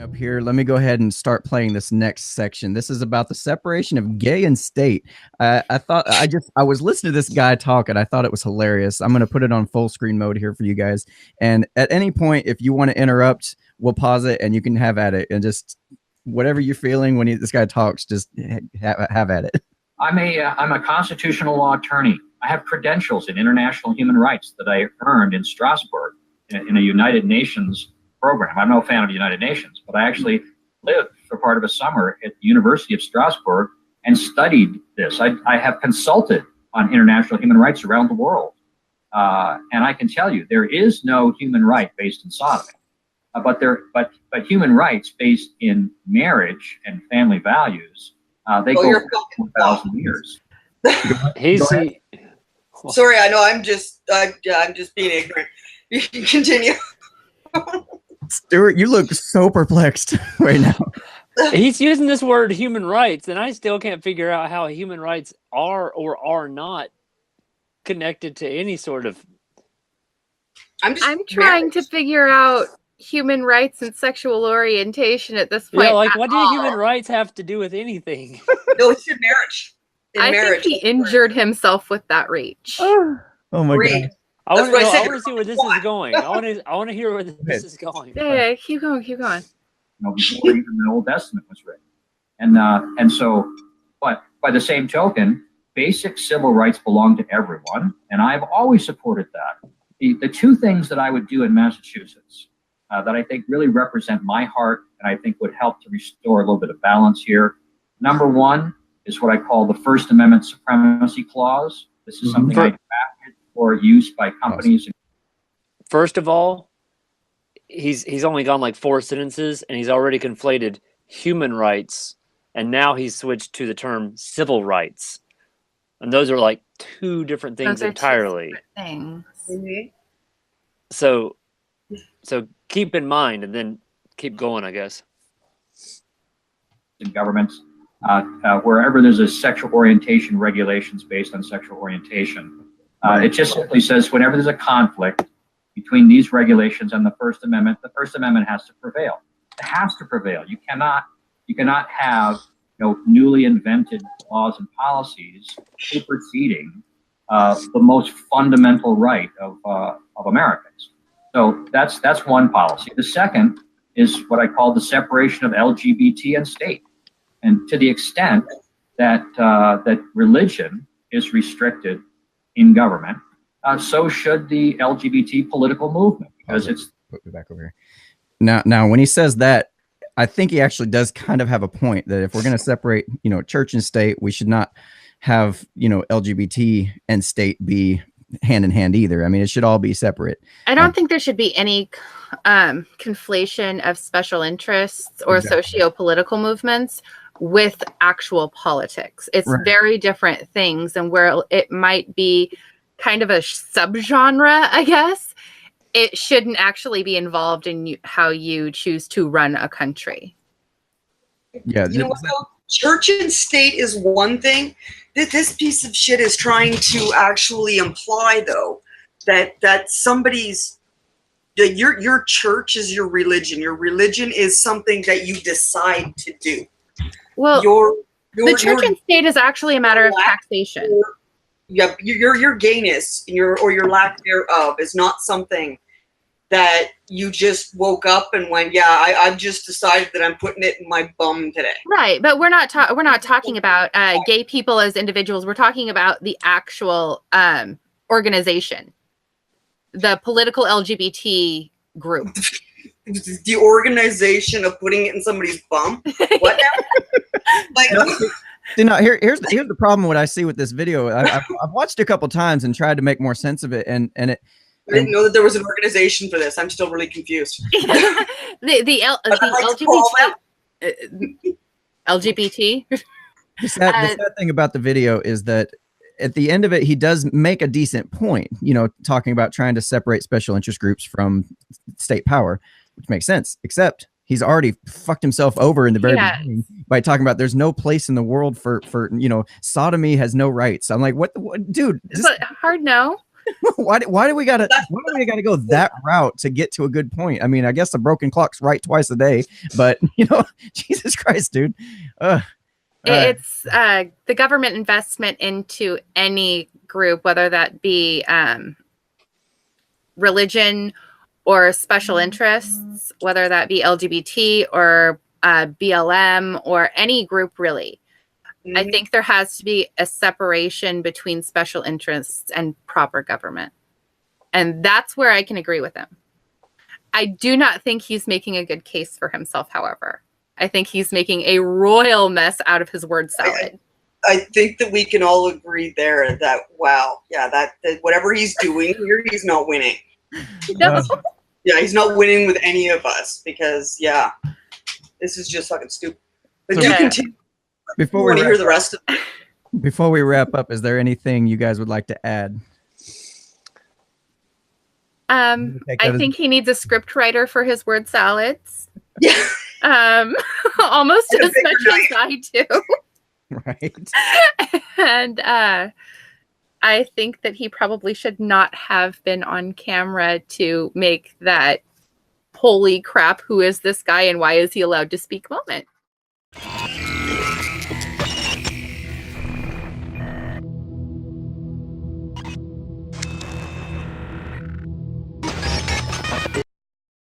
Up here, let me go ahead and start playing this next section. This is about the separation of gay and state. I was listening to this guy talk and I thought it was hilarious. I'm going to put it on full screen mode here for you guys. And at any point, if you want to interrupt, we'll pause it and you can have at it, and just whatever you're feeling when this guy talks, just have at it. I'm a constitutional law attorney. I have credentials in international human rights that I earned in Strasbourg in a United Nations program. I'm no fan of the United Nations, but I actually lived for part of a summer at the University of Strasbourg and studied this. I have consulted on international human rights around the world. And I can tell you, there is no human right based in sodomy. But human rights based in marriage and family values, they go for 1,000 years. Sorry, I know I'm just being ignorant. You can continue. Stuart, you look so perplexed right now. He's using this word human rights, and I still can't figure out how human rights are or are not connected to any sort of... I'm trying to figure out human rights and sexual orientation at this point. Yeah, like what do human rights have to do with anything? No, it's in marriage. I think he injured himself with that reach. Oh my God. I want to see where this is going. I want to hear where this is going. Yeah, keep going. Before even the Old Testament was written, and so, but by the same token, basic civil rights belong to everyone, and I've always supported that. The two things that I would do in Massachusetts that I think really represent my heart, and I think would help to restore a little bit of balance here. Number one is what I call the First Amendment Supremacy Clause. This is something I drafted for use by companies. First of all, he's only gone like 4 sentences, and he's already conflated human rights, and now he's switched to the term civil rights, and those are like 2 different things entirely. So keep in mind, and then keep going, I guess. In governments, wherever there's a sexual orientation regulations based on sexual orientation, it just simply says whenever there's a conflict between these regulations and the First Amendment has to prevail. It has to prevail. You cannot have newly invented laws and policies superseding the most fundamental right of Americans. So that's one policy. The second is what I call the separation of LGBT and state. And to the extent that that religion is restricted in government, so should the LGBT political movement, because it's... Put me back over here. Now, when he says that, I think he actually does kind of have a point that if we're going to separate, church and state, we should not have, LGBT and state be hand in hand either. I mean, it should all be separate. I don't think there should be any conflation of special interests or socio-political movements with actual politics. It's very different things, and where it might be kind of a subgenre, I guess, it shouldn't actually be involved in how you choose to run a country. Yeah, church and state is one thing. This piece of shit is trying to actually imply, though, that your church is your religion. Your religion is something that you decide to do. Well, the church and state is actually a matter of taxation. Your gayness and your lack thereof is not something that you just woke up and went, I've just decided that I'm putting it in my bum today. Right, but we're not talking about gay people as individuals. We're talking about the actual organization, the political LGBT group. The organization of putting it in somebody's bum. What now? Here's the problem. What I see with this video, I've watched it a couple times and tried to make more sense of it, and it. I didn't know that there was an organization for this. I'm still really confused. the LGBT. The sad thing about the video is that at the end of it, he does make a decent point, talking about trying to separate special interest groups from state power, which makes sense, except he's already fucked himself over in the very beginning by talking about there's no place in the world for sodomy has no rights. I'm like, what dude? Hard no. why do we gotta go that route to get to a good point? I mean, I guess the broken clock's right twice a day, but Jesus Christ, dude. It's the government investment into any group, whether that be religion or special interests, whether that be LGBT or BLM or any group, really. Mm-hmm. I think there has to be a separation between special interests and proper government. And that's where I can agree with him. I do not think he's making a good case for himself, however. I think he's making a royal mess out of his word salad. I think that we can all agree there that, wow, yeah, that whatever he's doing here, he's not winning. No. Yeah, he's not winning with any of us because, yeah, this is just fucking stupid. But So do yeah. continue. Before Want we to hear the rest of it? Before we wrap up, is there anything you guys would like to add? I think he needs a script writer for his word salads. Yeah. Almost as much as I do. Right. And I think that he probably should not have been on camera to make that holy crap, who is this guy and why is he allowed to speak moment.